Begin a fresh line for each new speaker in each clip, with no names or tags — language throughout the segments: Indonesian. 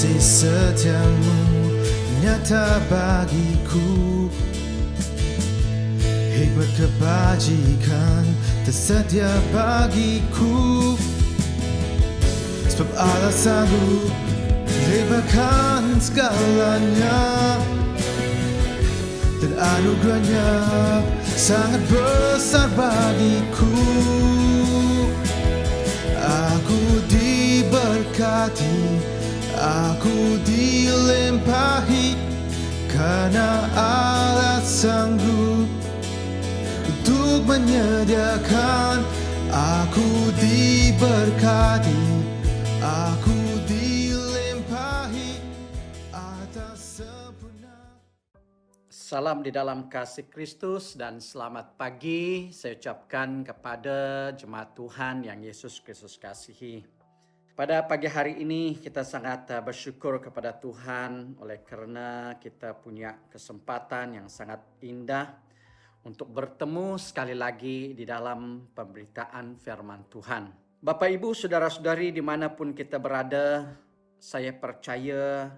kasih setiamu nyata bagiku. Hikmat kebajikan tersedia bagiku. Sebab Allah sanggup limpahkan segalanya, dan anugerahnya sangat besar bagiku. Aku diberkati, aku dilimpahi, karena Allah sanggup untuk menyediakan. Aku diberkati, aku dilimpahi atas sempurna.
Salam di dalam kasih Kristus dan selamat pagi saya ucapkan kepada jemaat Tuhan yang Yesus Kristus kasihi. Pada pagi hari ini kita sangat bersyukur kepada Tuhan oleh karena kita punya kesempatan yang sangat indah untuk bertemu sekali lagi di dalam pemberitaan firman Tuhan. Bapak Ibu Saudara-saudari dimanapun kita berada, saya percaya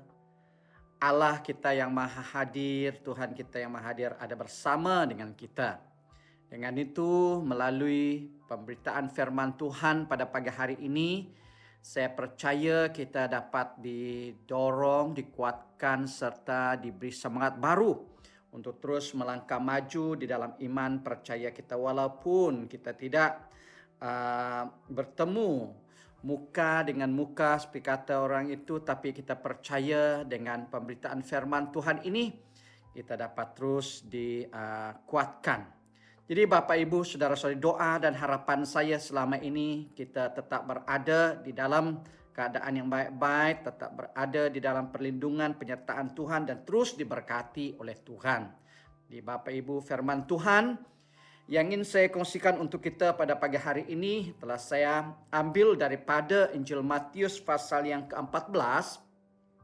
Allah kita yang maha hadir, Tuhan kita yang maha hadir ada bersama dengan kita. Dengan itu melalui pemberitaan firman Tuhan pada pagi hari ini, saya percaya kita dapat didorong, dikuatkan serta diberi semangat baru untuk terus melangkah maju di dalam iman percaya kita walaupun kita tidak bertemu muka dengan muka seperti kata orang itu, tapi kita percaya dengan pemberitaan firman Tuhan ini kita dapat terus dikuatkan. Jadi Bapak Ibu Saudara-saudari, doa dan harapan saya selama ini kita tetap berada di dalam keadaan yang baik-baik, tetap berada di dalam perlindungan penyertaan Tuhan dan terus diberkati oleh Tuhan. Di Bapak Ibu firman Tuhan yang ingin saya kongsikan untuk kita pada pagi hari ini telah saya ambil daripada Injil Matius pasal yang ke-14.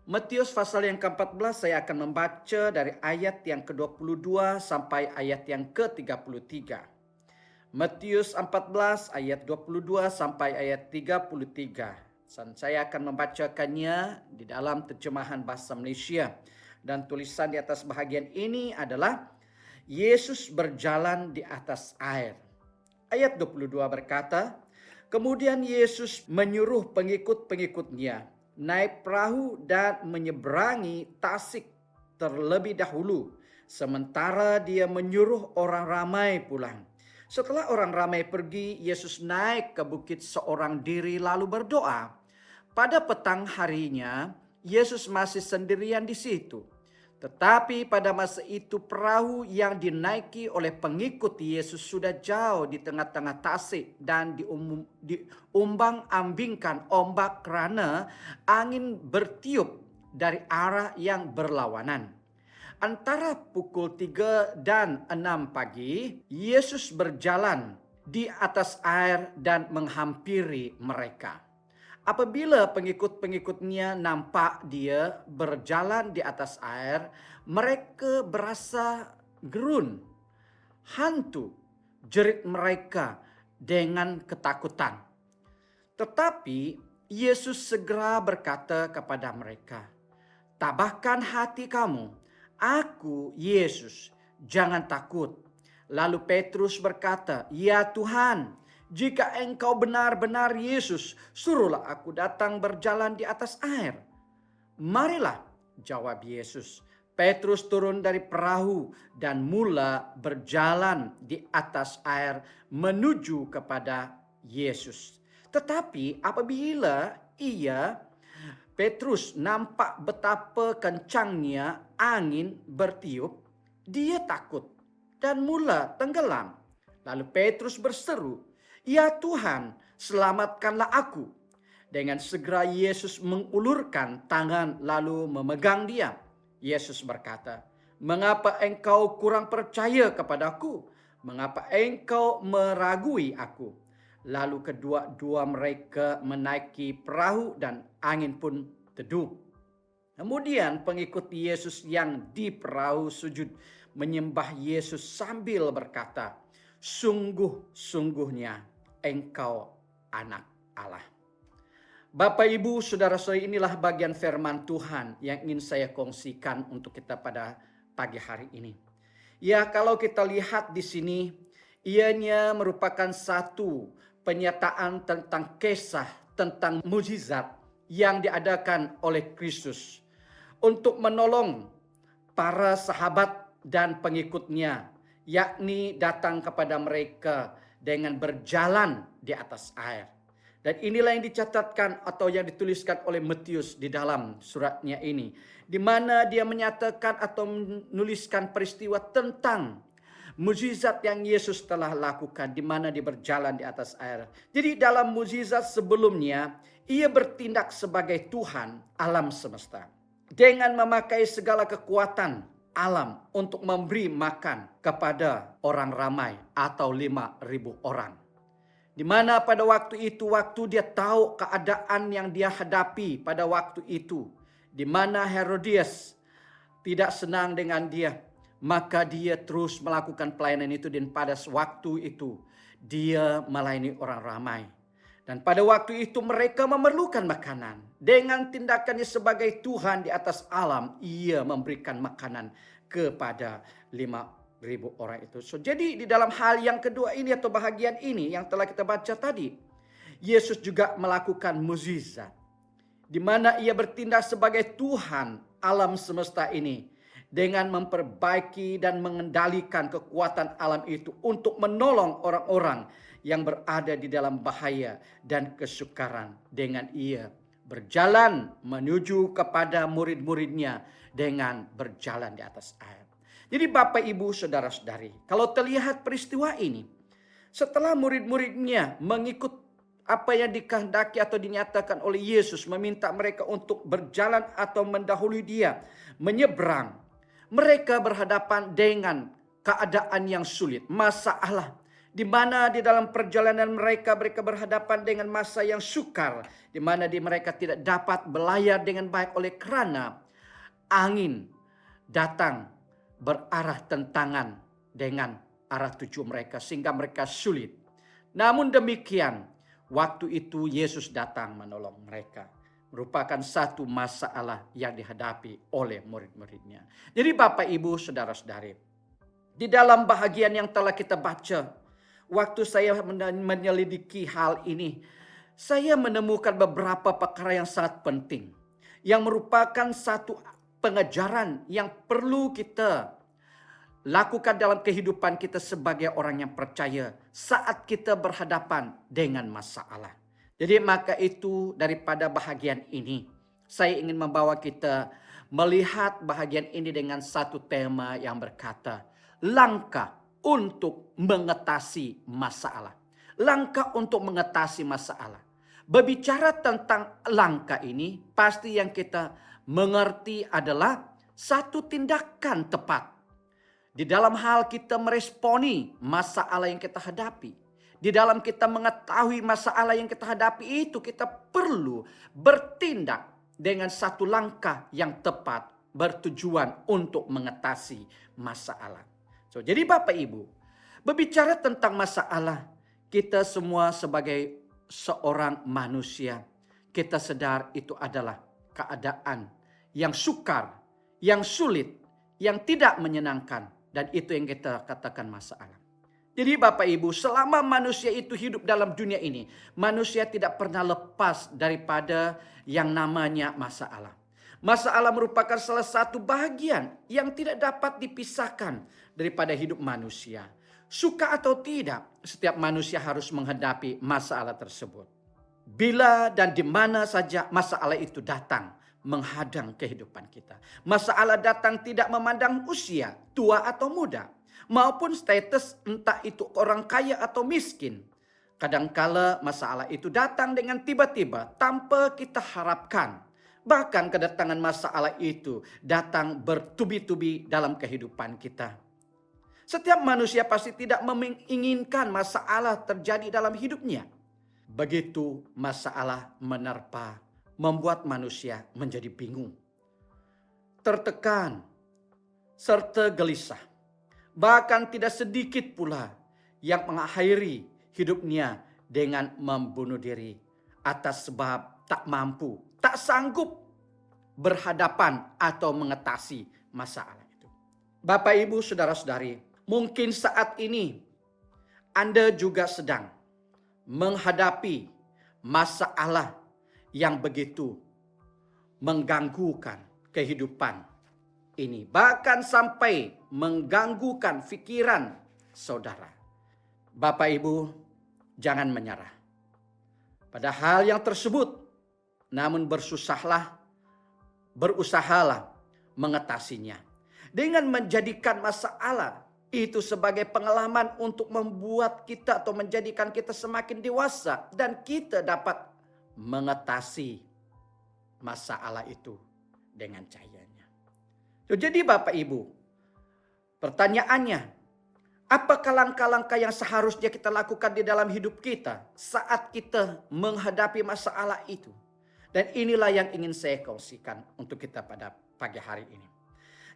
Matius pasal yang ke-14 saya akan membaca dari ayat yang ke-22 sampai ayat yang ke-33. Matius 14 ayat 22 sampai ayat 33. Dan saya akan membacakannya di dalam terjemahan bahasa Malaysia. Dan tulisan di atas bahagian ini adalah Yesus berjalan di atas air. Ayat 22 berkata, kemudian Yesus menyuruh pengikut-pengikutnya naik perahu dan menyeberangi tasik terlebih dahulu, sementara dia menyuruh orang ramai pulang. Setelah orang ramai pergi, Yesus naik ke bukit seorang diri lalu berdoa. Pada petang harinya, Yesus masih sendirian di situ. Tetapi pada masa itu perahu yang dinaiki oleh pengikut Yesus sudah jauh di tengah-tengah tasik dan diumbang-ambingkan ombak kerana angin bertiup dari arah yang berlawanan. Antara pukul 3 dan 6 pagi, Yesus berjalan di atas air dan menghampiri mereka. Apabila pengikut-pengikutnya nampak dia berjalan di atas air, mereka berasa gerun, hantu, jerit mereka dengan ketakutan. Tetapi Yesus segera berkata kepada mereka, tabahkan hati kamu, aku Yesus, jangan takut. Lalu Petrus berkata, ya Tuhan, jika engkau benar-benar Yesus, suruhlah aku datang berjalan di atas air. Marilah, jawab Yesus. Petrus turun dari perahu dan mula berjalan di atas air menuju kepada Yesus. Tetapi apabila Petrus nampak betapa kencangnya angin bertiup, dia takut dan mula tenggelam. Lalu Petrus berseru, ya Tuhan, selamatkanlah aku. Dengan segera Yesus mengulurkan tangan lalu memegang dia. Yesus berkata, mengapa engkau kurang percaya kepadaku? Mengapa engkau meragui aku? Lalu kedua-dua mereka menaiki perahu dan angin pun teduh. Kemudian pengikut Yesus yang di perahu sujud menyembah Yesus sambil berkata, sungguh-sungguhnya engkau anak Allah. Bapak, Ibu, Saudara-saudari, inilah bagian firman Tuhan yang ingin saya kongsikan untuk kita pada pagi hari ini. Ya, kalau kita lihat di sini, ianya merupakan satu penyataan tentang kisah, tentang mukjizat yang diadakan oleh Kristus untuk menolong para sahabat dan pengikutnya, yakni datang kepada mereka dengan berjalan di atas air. Dan inilah yang dicatatkan atau yang dituliskan oleh Matius di dalam suratnya ini, di mana dia menyatakan atau menuliskan peristiwa tentang mukjizat yang Yesus telah lakukan, di mana dia berjalan di atas air. Jadi dalam mukjizat sebelumnya, ia bertindak sebagai Tuhan alam semesta dengan memakai segala kekuatan alam untuk memberi makan kepada orang ramai atau 5.000 orang. Di mana pada waktu itu, waktu dia tahu keadaan yang dia hadapi pada waktu itu, di mana Herodias tidak senang dengan dia, maka dia terus melakukan pelayanan itu, dan pada waktu itu dia melayani orang ramai. Dan pada waktu itu mereka memerlukan makanan. Dengan tindakannya sebagai Tuhan di atas alam, ia memberikan makanan kepada 5.000 orang itu. Jadi di dalam hal yang kedua ini atau bahagian ini yang telah kita baca tadi, Yesus juga melakukan mukjizat, di mana ia bertindak sebagai Tuhan alam semesta ini dengan memperbaiki dan mengendalikan kekuatan alam itu untuk menolong orang-orang yang berada di dalam bahaya dan kesukaran, dengan ia berjalan menuju kepada murid-muridnya dengan berjalan di atas air. Jadi Bapak, Ibu, Saudara-saudari, kalau terlihat peristiwa ini, setelah murid-muridnya mengikut apa yang dikehendaki atau dinyatakan oleh Yesus, meminta mereka untuk berjalan atau mendahului dia, menyeberang, mereka berhadapan dengan keadaan yang sulit, masalah, di mana di dalam perjalanan mereka berhadapan dengan masa yang sukar, di mana mereka tidak dapat berlayar dengan baik oleh kerana angin datang berarah tentangan dengan arah tuju mereka, sehingga mereka sulit. Namun demikian, waktu itu Yesus datang menolong mereka. Merupakan satu masalah yang dihadapi oleh murid-muridnya. Jadi Bapak, Ibu, Saudara-saudari, di dalam bahagian yang telah kita baca, waktu saya menyelidiki hal ini, saya menemukan beberapa perkara yang sangat penting, yang merupakan satu pengajaran yang perlu kita lakukan dalam kehidupan kita sebagai orang yang percaya saat kita berhadapan dengan masalah. Jadi maka itu daripada bahagian ini, saya ingin membawa kita melihat bahagian ini dengan satu tema yang berkata, langkah untuk mengatasi masalah. Langkah untuk mengatasi masalah. Berbicara tentang langkah ini, pasti yang kita mengerti adalah satu tindakan tepat di dalam hal kita meresponi masalah yang kita hadapi. Di dalam kita mengetahui masalah yang kita hadapi itu, kita perlu bertindak dengan satu langkah yang tepat, bertujuan untuk mengatasi masalah. Jadi Bapak, Ibu, berbicara tentang masalah, kita semua sebagai seorang manusia, kita sadar itu adalah keadaan yang sukar, yang sulit, yang tidak menyenangkan, dan itu yang kita katakan masalah. Jadi Bapak, Ibu, selama manusia itu hidup dalam dunia ini, manusia tidak pernah lepas daripada yang namanya masalah. Masalah merupakan salah satu bahagian yang tidak dapat dipisahkan daripada hidup manusia. Suka atau tidak, setiap manusia harus menghadapi masalah tersebut. Bila dan di mana saja masalah itu datang, menghadang kehidupan kita. Masalah datang tidak memandang usia, tua atau muda, maupun status, entah itu orang kaya atau miskin. Kadangkala masalah itu datang dengan tiba-tiba tanpa kita harapkan. Bahkan kedatangan masalah itu datang bertubi-tubi dalam kehidupan kita. Setiap manusia pasti tidak menginginkan masalah terjadi dalam hidupnya. Begitu masalah menerpa, membuat manusia menjadi bingung, tertekan, serta gelisah. Bahkan tidak sedikit pula yang mengakhiri hidupnya dengan membunuh diri atas sebab tak mampu, tak sanggup berhadapan atau mengatasi masalah itu. Bapak, Ibu, saudara-saudari, mungkin saat ini Anda juga sedang menghadapi masalah yang begitu mengganggukan kehidupan ini. Bahkan sampai mengganggukan pikiran saudara. Bapak, Ibu, jangan menyerah pada hal yang tersebut. Namun berusahalah mengatasinya. Dengan menjadikan masalah itu sebagai pengalaman untuk membuat kita atau menjadikan kita semakin dewasa. Dan kita dapat mengatasi masalah itu dengan cahayanya. Jadi Bapak Ibu, pertanyaannya, apakah langkah-langkah yang seharusnya kita lakukan di dalam hidup kita saat kita menghadapi masalah itu? Dan inilah yang ingin saya kongsikan untuk kita pada pagi hari ini.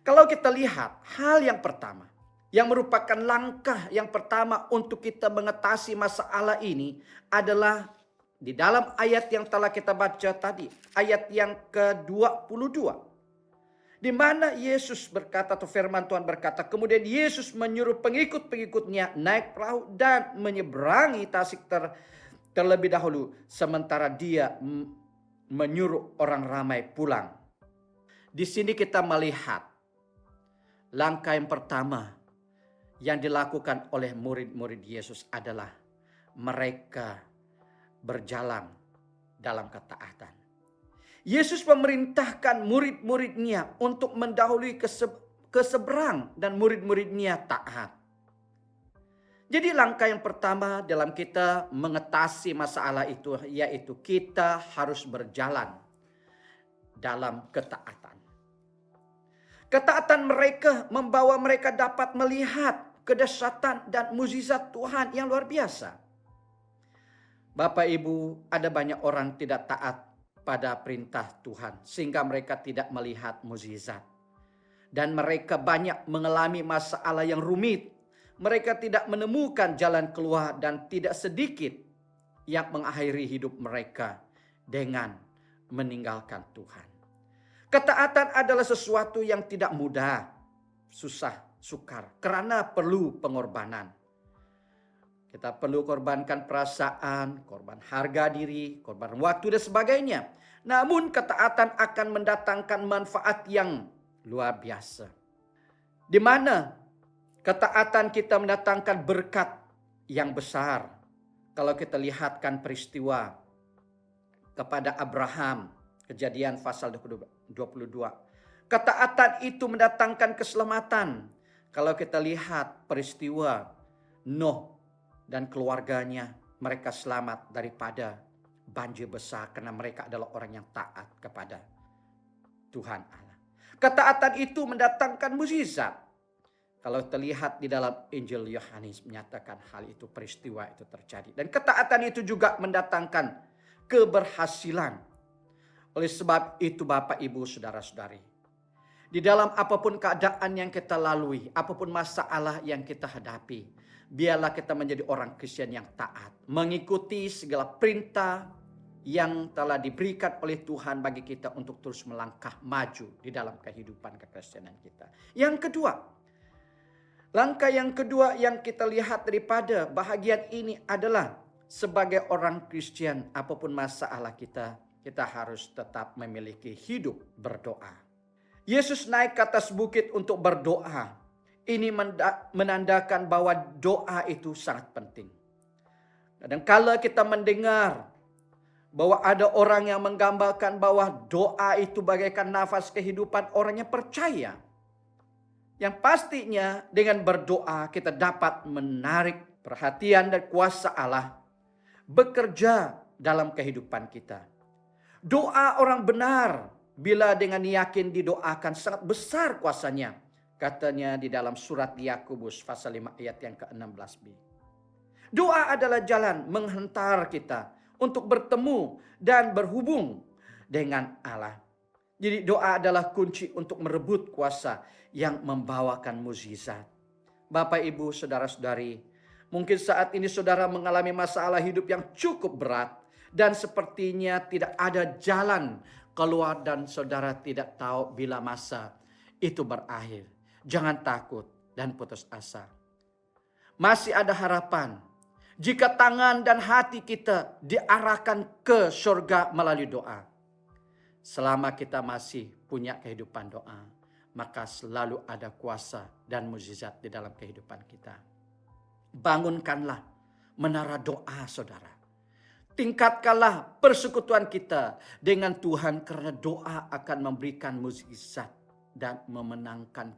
Kalau kita lihat hal yang pertama, yang merupakan langkah yang pertama untuk kita mengatasi masalah ini adalah di dalam ayat yang telah kita baca tadi, ayat yang ke-22. Di mana Yesus berkata atau firman Tuhan berkata, kemudian Yesus menyuruh pengikut-pengikutnya naik perahu dan menyeberangi Tasik terlebih dahulu, sementara dia menyuruh orang ramai pulang. Di sini kita melihat langkah yang pertama yang dilakukan oleh murid-murid Yesus adalah mereka berjalan dalam ketaatan. Yesus memerintahkan murid-muridnya untuk mendahului ke seberang dan murid-muridnya taat. Jadi langkah yang pertama dalam kita mengatasi masalah itu yaitu kita harus berjalan dalam ketaatan. Ketaatan mereka membawa mereka dapat melihat kedahsyatan dan mukjizat Tuhan yang luar biasa. Bapak Ibu, ada banyak orang tidak taat pada perintah Tuhan sehingga mereka tidak melihat mukjizat. Dan mereka banyak mengalami masalah yang rumit. Mereka tidak menemukan jalan keluar dan tidak sedikit yang mengakhiri hidup mereka dengan meninggalkan Tuhan. Ketaatan adalah sesuatu yang tidak mudah, susah, sukar, karena perlu pengorbanan. Kita perlu korbankan perasaan, korban harga diri, korban waktu dan sebagainya. Namun ketaatan akan mendatangkan manfaat yang luar biasa. Di mana ketaatan kita mendatangkan berkat yang besar. Kalau kita lihatkan peristiwa kepada Abraham, Kejadian pasal 22. Ketaatan itu mendatangkan keselamatan. Kalau kita lihat peristiwa Nuh dan keluarganya, mereka selamat daripada banjir besar karena mereka adalah orang yang taat kepada Tuhan Allah. Ketaatan itu mendatangkan mukjizat. Kalau terlihat di dalam Injil Yohanes menyatakan hal itu, peristiwa itu terjadi. Dan ketaatan itu juga mendatangkan keberhasilan. Oleh sebab itu Bapak, Ibu, Saudara-saudari, di dalam apapun keadaan yang kita lalui, apapun masalah yang kita hadapi, biarlah kita menjadi orang Kristen yang taat, mengikuti segala perintah yang telah diberikan oleh Tuhan bagi kita untuk terus melangkah maju di dalam kehidupan kekristenan kita. Yang kedua, langkah yang kedua yang kita lihat daripada bahagian ini adalah sebagai orang Kristen, apapun masalah kita harus tetap memiliki hidup berdoa. Yesus naik ke atas bukit untuk berdoa. Ini menandakan bahwa doa itu sangat penting. Kadang-kala kita mendengar bahwa ada orang yang menggambarkan bahwa doa itu bagaikan nafas kehidupan orang yang percaya. Yang pastinya dengan berdoa kita dapat menarik perhatian dan kuasa Allah bekerja dalam kehidupan kita. Doa orang benar bila dengan yakin didoakan sangat besar kuasanya. Katanya di dalam surat Yakobus pasal 5 ayat yang ke-16b. Doa adalah jalan menghantar kita untuk bertemu dan berhubung dengan Allah. Jadi doa adalah kunci untuk merebut kuasa yang membawakan mukjizat. Bapak, Ibu, Saudara-saudari, mungkin saat ini saudara mengalami masalah hidup yang cukup berat. Dan sepertinya tidak ada jalan keluar dan saudara tidak tahu bila masa itu berakhir. Jangan takut dan putus asa. Masih ada harapan. Jika tangan dan hati kita diarahkan ke surga melalui doa. Selama kita masih punya kehidupan doa, maka selalu ada kuasa dan mukjizat di dalam kehidupan kita. Bangunkanlah menara doa saudara. Tingkatkanlah persekutuan kita dengan Tuhan karena doa akan memberikan mukjizat dan memenangkan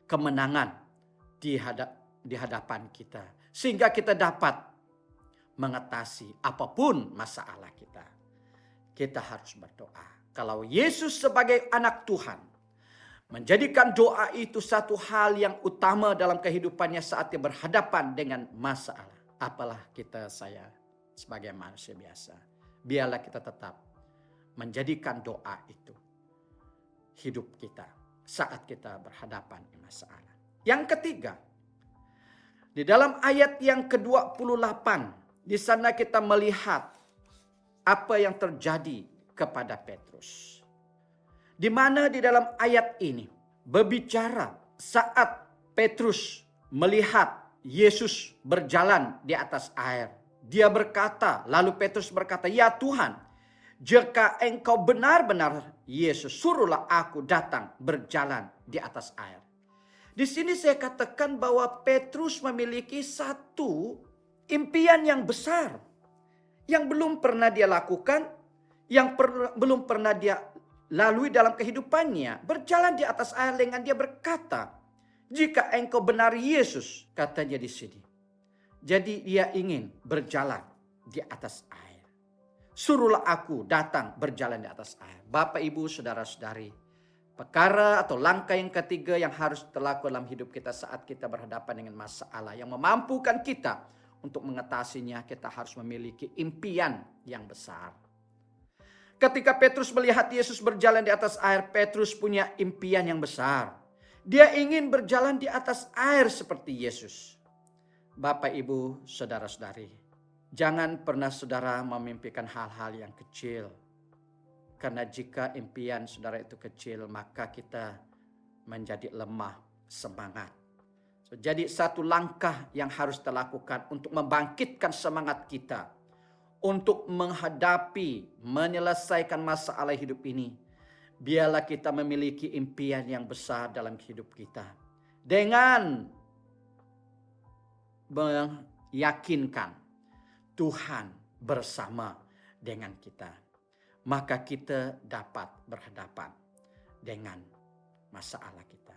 kemenangan di hadapan kita. Sehingga kita dapat mengatasi apapun masalah kita. Kita harus berdoa. Kalau Yesus sebagai anak Tuhan menjadikan doa itu satu hal yang utama dalam kehidupannya saat dia berhadapan dengan masalah. Apalah saya sebagai manusia biasa. Biarlah kita tetap menjadikan doa itu hidup kita saat kita berhadapan dengan masalah. Yang ketiga, di dalam ayat yang ke-28, di sana kita melihat apa yang terjadi kepada Petrus. Di mana di dalam ayat ini berbicara saat Petrus melihat Yesus berjalan di atas air. Dia berkata, lalu Petrus berkata, "Ya Tuhan, jika engkau benar-benar Yesus, suruhlah aku datang berjalan di atas air." Di sini saya katakan bahwa Petrus memiliki satu impian yang besar. Yang belum pernah dia lakukan, yang belum pernah dia lalui dalam kehidupannya. Berjalan di atas air dengan dia berkata, "Jika engkau benar Yesus," katanya di sini. Jadi dia ingin berjalan di atas air. "Suruhlah aku datang berjalan di atas air." Bapak, Ibu, saudara-saudari, perkara atau langkah yang ketiga yang harus terlaku dalam hidup kita saat kita berhadapan dengan masalah yang memampukan kita untuk mengatasinya, kita harus memiliki impian yang besar. Ketika Petrus melihat Yesus berjalan di atas air, Petrus punya impian yang besar. Dia ingin berjalan di atas air seperti Yesus. Bapak, Ibu, saudara-saudari, jangan pernah saudara memimpikan hal-hal yang kecil. Karena jika impian saudara itu kecil, maka kita menjadi lemah semangat. Jadi satu langkah yang harus kita lakukan untuk membangkitkan semangat kita. Untuk menghadapi, menyelesaikan masalah hidup ini. Biarlah kita memiliki impian yang besar dalam hidup kita. Dengan meyakinkan Tuhan bersama dengan kita. Maka kita dapat berhadapan dengan masalah kita.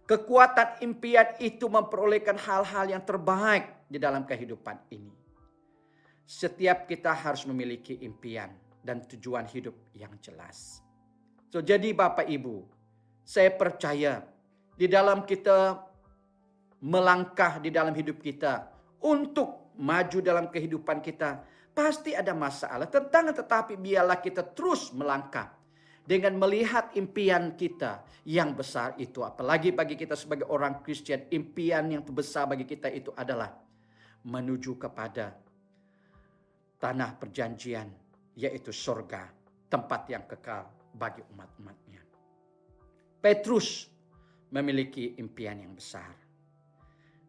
Kekuatan impian itu memperolehkan hal-hal yang terbaik di dalam kehidupan ini. Setiap kita harus memiliki impian dan tujuan hidup yang jelas. Jadi Bapak Ibu, saya percaya di dalam kita melangkah di dalam hidup kita untuk maju dalam kehidupan kita, pasti ada masalah. Tetapi biarlah kita terus melangkah dengan melihat impian kita yang besar itu. Apalagi bagi kita sebagai orang Kristen, impian yang terbesar bagi kita itu adalah menuju kepada tanah perjanjian, yaitu surga, tempat yang kekal bagi umat-umatnya. Petrus memiliki impian yang besar.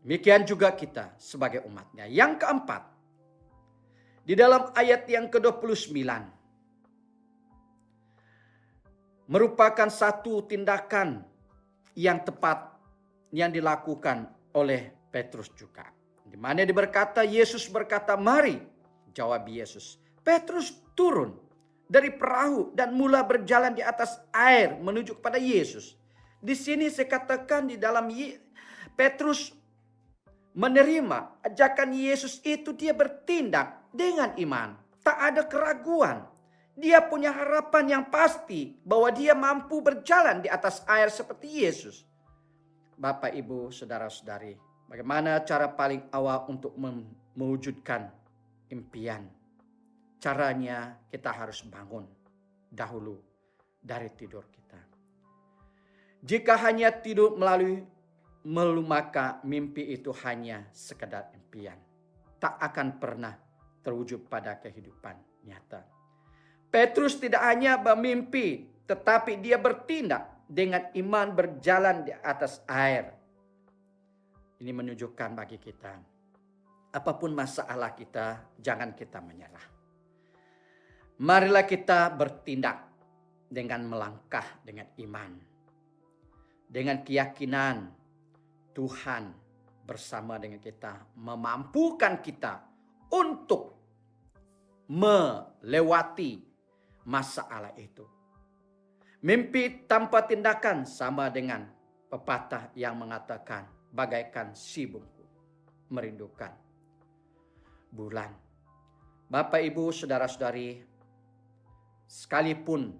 Demikian juga kita sebagai umatnya. Yang keempat, di dalam ayat yang ke-29, merupakan satu tindakan yang tepat yang dilakukan oleh Petrus juga. Di mana dia berkata, Yesus berkata, "Mari." Jawab Yesus. Petrus turun dari perahu dan mula berjalan di atas air menuju kepada Yesus. Di sini saya katakan di dalam Petrus menerima ajakan Yesus itu, dia bertindak dengan iman. Tak ada keraguan. Dia punya harapan yang pasti bahwa dia mampu berjalan di atas air seperti Yesus. Bapak, Ibu, saudara-saudari, bagaimana cara paling awal untuk mewujudkan impian? Caranya kita harus bangun dahulu dari tidur kita. Jika hanya tidur maka mimpi itu hanya sekedar impian. Tak akan pernah terwujud pada kehidupan nyata. Petrus tidak hanya bermimpi, tetapi dia bertindak dengan iman berjalan di atas air. Ini menunjukkan bagi kita, apapun masalah kita, jangan kita menyerah. Marilah kita bertindak dengan melangkah dengan iman. Dengan keyakinan Tuhan bersama dengan kita, memampukan kita untuk melewati masalah itu. Mimpi tanpa tindakan sama dengan pepatah yang mengatakan bagaikan si bungku merindukan bulan. Bapak, Ibu, saudara-saudari, sekalipun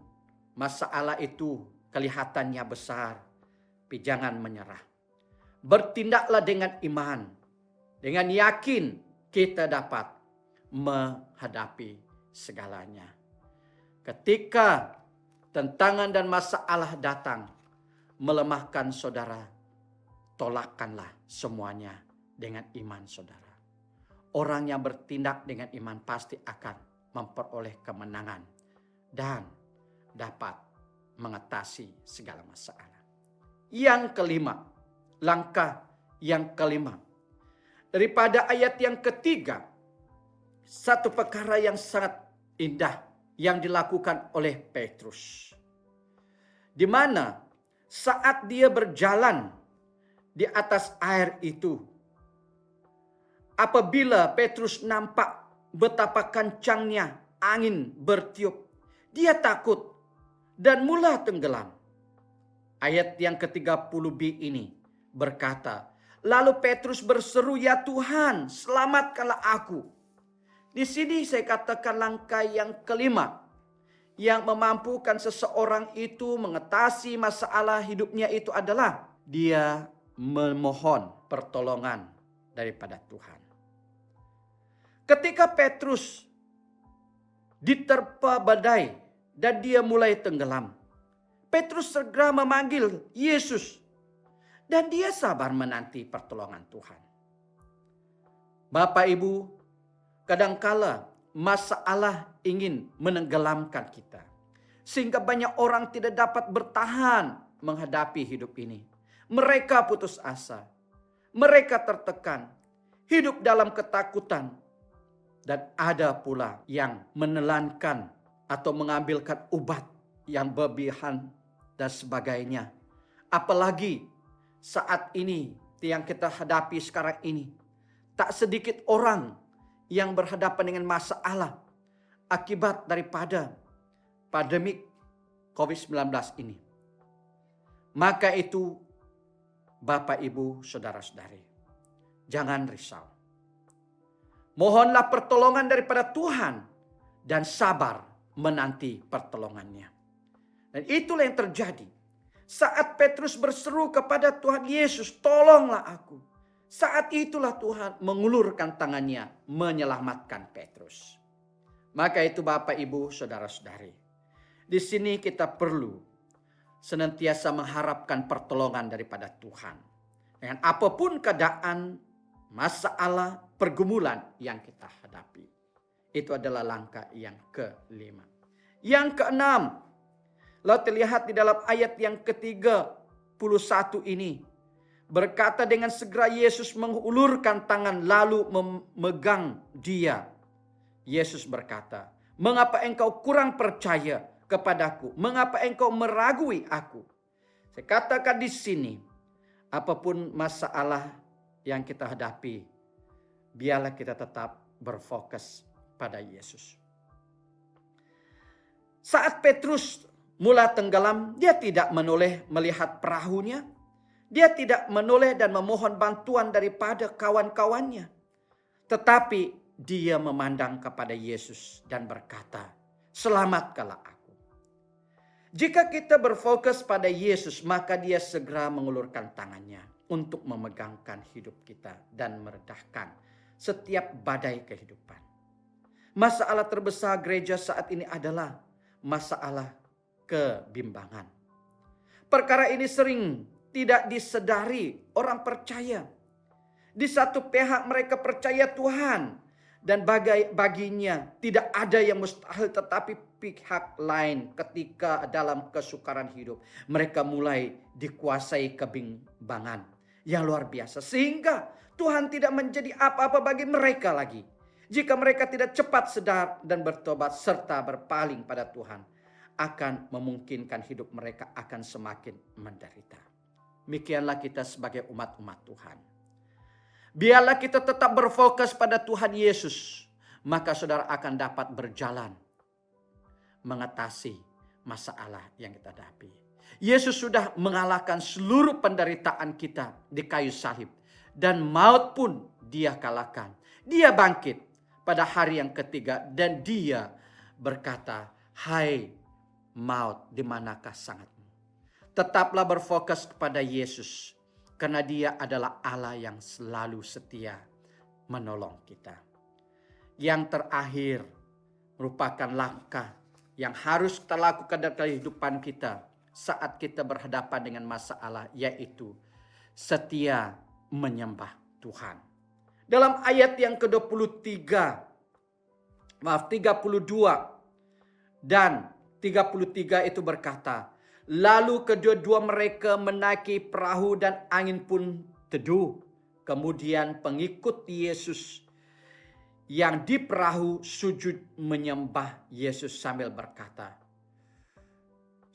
masalah itu kelihatannya besar, tapi jangan menyerah. Bertindaklah dengan iman, dengan yakin kita dapat menghadapi segalanya. Ketika tantangan dan masalah datang melemahkan saudara, tolakkanlah semuanya dengan iman saudara. Orang yang bertindak dengan iman pasti akan memperoleh kemenangan dan dapat mengatasi segala masalah. Yang kelima, langkah yang kelima. Daripada ayat yang ketiga, satu perkara yang sangat indah yang dilakukan oleh Petrus. Di mana saat dia berjalan di atas air itu, apabila Petrus nampak betapa kencangnya angin bertiup, dia takut dan mula tenggelam. Ayat yang ke-30b ini berkata, lalu Petrus berseru, "Ya Tuhan, selamatkanlah aku." Di sini saya katakan langkah yang kelima yang memampukan seseorang itu mengatasi masalah hidupnya itu adalah dia memohon pertolongan daripada Tuhan. Ketika Petrus diterpa badai dan dia mulai tenggelam, Petrus segera memanggil Yesus dan dia sabar menanti pertolongan Tuhan. Bapak, Ibu, kadangkala masalah ingin menenggelamkan kita, sehingga banyak orang tidak dapat bertahan menghadapi hidup ini. Mereka putus asa, mereka tertekan, hidup dalam ketakutan, dan ada pula yang menelankan atau mengambilkan obat yang berlebihan dan sebagainya. Apalagi saat ini yang kita hadapi sekarang ini, tak sedikit orang yang berhadapan dengan masalah akibat daripada pandemik COVID-19 ini. Maka itu Bapak, Ibu, saudara-saudari, jangan risau. Mohonlah pertolongan daripada Tuhan dan sabar menanti pertolongannya. Dan itulah yang terjadi. Saat Petrus berseru kepada Tuhan Yesus, "Tolonglah aku." Saat itulah Tuhan mengulurkan tangannya menyelamatkan Petrus. Maka itu Bapak, Ibu, saudara-saudari, di sini kita perlu senantiasa mengharapkan pertolongan daripada Tuhan. Dengan apapun keadaan, masalah, pergumulan yang kita hadapi. Itu adalah langkah yang kelima. Yang keenam, lalu terlihat di dalam ayat yang ke-31 ini. Berkata dengan segera Yesus mengulurkan tangan lalu memegang dia. Yesus berkata, "Mengapa engkau kurang percaya kepadaku? Mengapa engkau meragui aku?" Saya katakan di sini, apapun masalah yang kita hadapi, biarlah kita tetap berfokus pada Yesus. Saat Petrus mula tenggelam, dia tidak menoleh melihat perahunya. Dia tidak menoleh dan memohon bantuan daripada kawan-kawannya. Tetapi dia memandang kepada Yesus dan berkata, "Selamatkanlah aku." Jika kita berfokus pada Yesus, maka dia segera mengulurkan tangannya untuk memegangkan hidup kita dan meredahkan setiap badai kehidupan. Masalah terbesar gereja saat ini adalah masalah kebimbangan. Perkara ini sering tidak disedari orang percaya. Di satu pihak mereka percaya Tuhan Dan baginya tidak ada yang mustahil, tetapi pihak lain ketika dalam kesukaran hidup, mereka mulai dikuasai kebimbangan yang luar biasa. Sehingga Tuhan tidak menjadi apa-apa bagi mereka lagi. Jika mereka tidak cepat sadar dan bertobat serta berpaling pada Tuhan, akan memungkinkan hidup mereka akan semakin menderita. Demikianlah kita sebagai umat-umat Tuhan. Biarlah kita tetap berfokus pada Tuhan Yesus, maka saudara akan dapat berjalan mengatasi masalah yang kita hadapi. Yesus sudah mengalahkan seluruh penderitaan kita di kayu salib, dan maut pun Dia kalahkan. Dia bangkit pada hari yang ketiga dan Dia berkata, "Hai maut, di manakah sangatmu?" Tetaplah berfokus kepada Yesus, karena Dia adalah Allah yang selalu setia menolong kita. Yang terakhir merupakan langkah yang harus kita lakukan dalam kehidupan kita saat kita berhadapan dengan masalah, yaitu setia menyembah Tuhan. Dalam ayat yang ke-32 32 dan 33 itu berkata, "Lalu kedua-dua mereka menaiki perahu dan angin pun teduh. Kemudian pengikut Yesus yang di perahu sujud menyembah Yesus sambil berkata,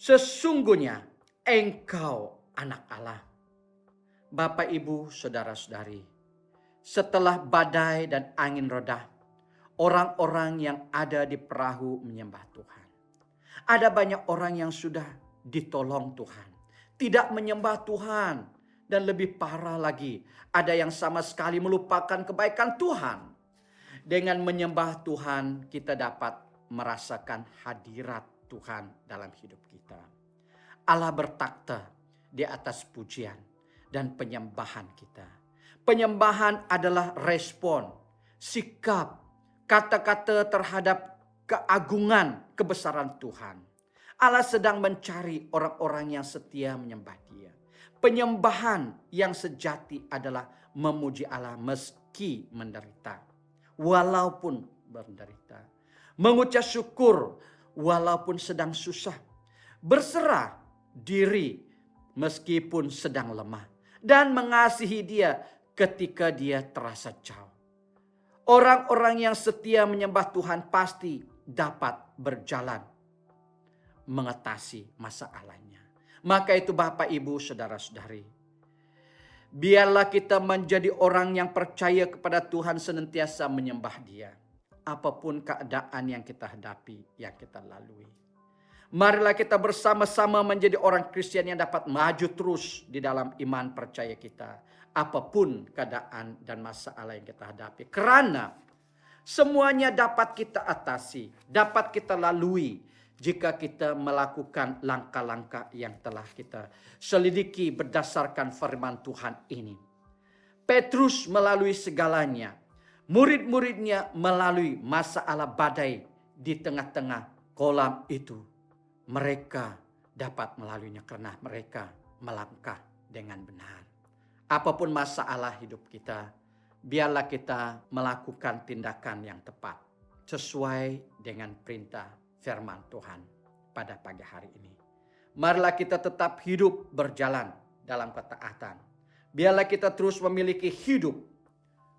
'Sesungguhnya Engkau Anak Allah.'" Bapak, Ibu, saudara-saudari, setelah badai dan angin reda, orang-orang yang ada di perahu menyembah Tuhan. Ada banyak orang yang sudah ditolong Tuhan, tidak menyembah Tuhan, dan lebih parah lagi, ada yang sama sekali melupakan kebaikan Tuhan. Dengan menyembah Tuhan, kita dapat merasakan hadirat Tuhan dalam hidup kita. Allah bertakhta di atas pujian dan penyembahan kita. Penyembahan adalah respon, sikap, kata-kata terhadap keagungan, kebesaran Tuhan. Allah sedang mencari orang-orang yang setia menyembah Dia. Penyembahan yang sejati adalah memuji Allah meski menderita, walaupun menderita. Mengucap syukur walaupun sedang susah. Berserah diri meskipun sedang lemah. Dan mengasihi Dia ketika Dia terasa jauh. Orang-orang yang setia menyembah Tuhan pasti dapat berjalan mengatasi masalahnya. Maka itu Bapak, Ibu, saudara-saudari, biarlah kita menjadi orang yang percaya kepada Tuhan, senantiasa menyembah Dia. Apapun keadaan yang kita hadapi, yang kita lalui. Marilah kita bersama-sama menjadi orang Kristen yang dapat maju terus di dalam iman percaya kita. Apapun keadaan dan masalah yang kita hadapi. Karena semuanya dapat kita atasi, dapat kita lalui jika kita melakukan langkah-langkah yang telah kita selidiki berdasarkan firman Tuhan ini. Petrus melalui segalanya. Murid-muridnya melalui masalah badai di tengah-tengah kolam itu. Mereka dapat melaluinya karena mereka melangkah dengan benar. Apapun masalah hidup kita, biarlah kita melakukan tindakan yang tepat sesuai dengan perintah firman Tuhan pada pagi hari ini. Marilah kita tetap hidup berjalan dalam ketaatan. Biarlah kita terus memiliki hidup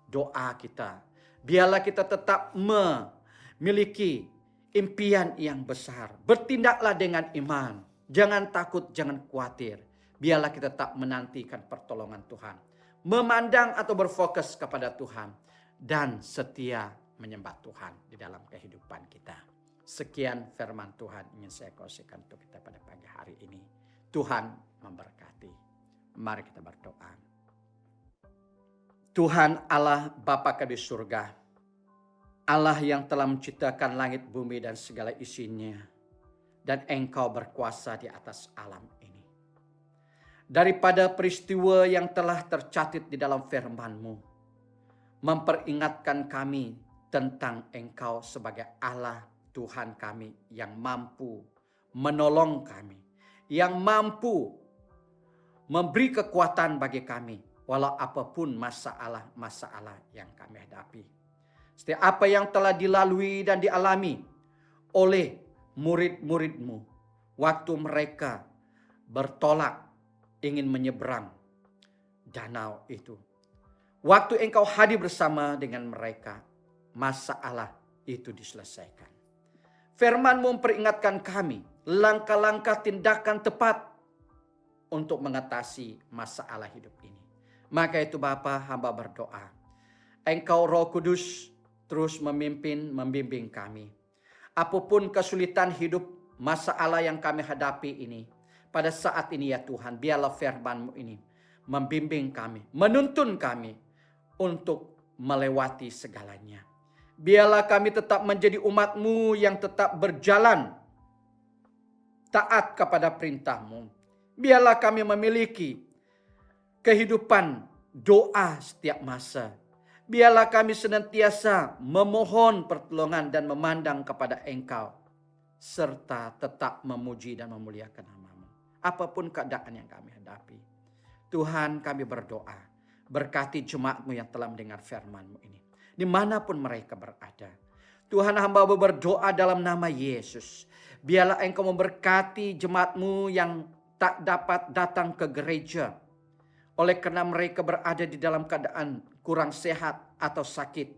doa kita. Biarlah kita tetap memiliki impian yang besar. Bertindaklah dengan iman. Jangan takut, jangan khawatir. Biarlah kita tetap menantikan pertolongan Tuhan. Memandang atau berfokus kepada Tuhan. Dan setia menyembah Tuhan di dalam kehidupan kita. Sekian firman Tuhan ingin saya kongsikan untuk kita pada pagi hari ini. Tuhan memberkati. Mari kita berdoa. Tuhan Allah Bapa di surga. Allah yang telah menciptakan langit, bumi dan segala isinya. Dan Engkau berkuasa di atas alam ini. Daripada peristiwa yang telah tercatat di dalam firman-Mu, memperingatkan kami tentang Engkau sebagai Allah Tuhan kami yang mampu menolong kami, yang mampu memberi kekuatan bagi kami, walau apapun masalah-masalah yang kami hadapi. Setiap apa yang telah dilalui dan dialami oleh murid-murid-Mu waktu mereka bertolak ingin menyeberang danau itu. Waktu Engkau hadir bersama dengan mereka, masalah itu diselesaikan. Firman-Mu memperingatkan kami langkah-langkah tindakan tepat untuk mengatasi masalah hidup ini. Maka itu Bapa, hamba berdoa. Engkau Roh Kudus terus membimbing kami. Apapun kesulitan hidup, masalah yang kami hadapi ini, pada saat ini ya Tuhan, biarlah firman-Mu ini membimbing kami, menuntun kami untuk melewati segalanya. Biarlah kami tetap menjadi umat-Mu yang tetap berjalan taat kepada perintah-Mu. Biarlah kami memiliki kehidupan doa setiap masa. Biarlah kami senantiasa memohon pertolongan dan memandang kepada Engkau, serta tetap memuji dan memuliakan nama-Mu. Apapun keadaan yang kami hadapi, Tuhan, kami berdoa, berkati jemaat-Mu yang telah mendengar firman-Mu ini, dimanapun mereka berada. Tuhan, hamba berdoa dalam nama Yesus, biarlah Engkau memberkati jemaat-Mu yang tak dapat datang ke gereja, oleh karena mereka berada di dalam keadaan kurang sehat atau sakit.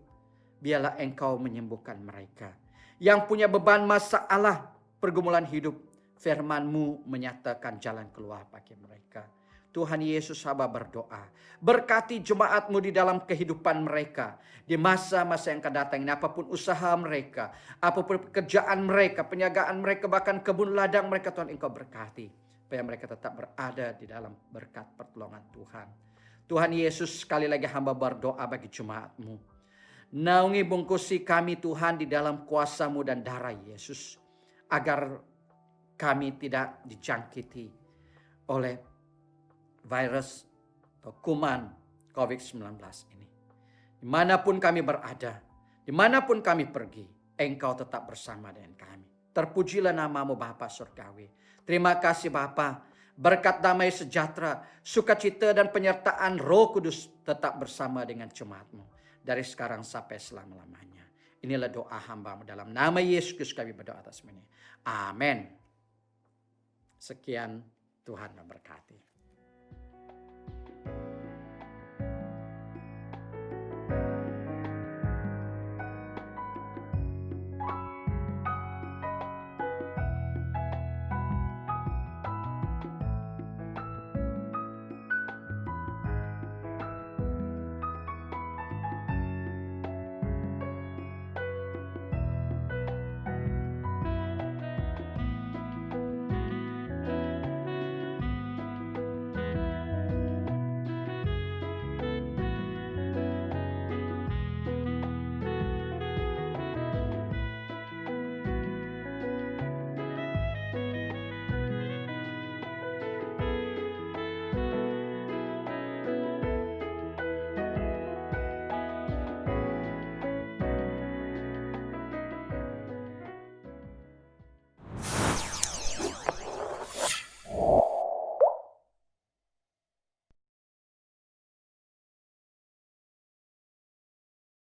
Biarlah Engkau menyembuhkan mereka. Yang punya beban masalah pergumulan hidup, firman-Mu menyatakan jalan keluar bagi mereka. Tuhan Yesus, hamba berdoa, berkati jemaat-Mu di dalam kehidupan mereka, di masa-masa yang akan datang ini. Apapun usaha mereka, apapun pekerjaan mereka, penyagaan mereka, bahkan kebun ladang mereka, Tuhan Engkau berkati, supaya mereka tetap berada di dalam berkat pertolongan Tuhan. Tuhan Yesus, sekali lagi hamba berdoa bagi jemaat-Mu. Naungi bungkusi kami Tuhan di dalam kuasa-Mu dan darah Yesus, agar kami tidak dijangkiti oleh virus atau kuman COVID-19 ini. Dimanapun kami berada, dimanapun kami pergi, Engkau tetap bersama dengan kami. Terpujilah nama-Mu Bapa Surgawi. Terima kasih Bapa, berkat damai sejahtera, sukacita dan penyertaan Roh Kudus tetap bersama dengan jemaat-Mu dari sekarang sampai selama-lamanya. Inilah doa hamba-Mu dalam nama Yesus Kristus kami berdoa atas ini. Amin. Sekian, Tuhan memberkati.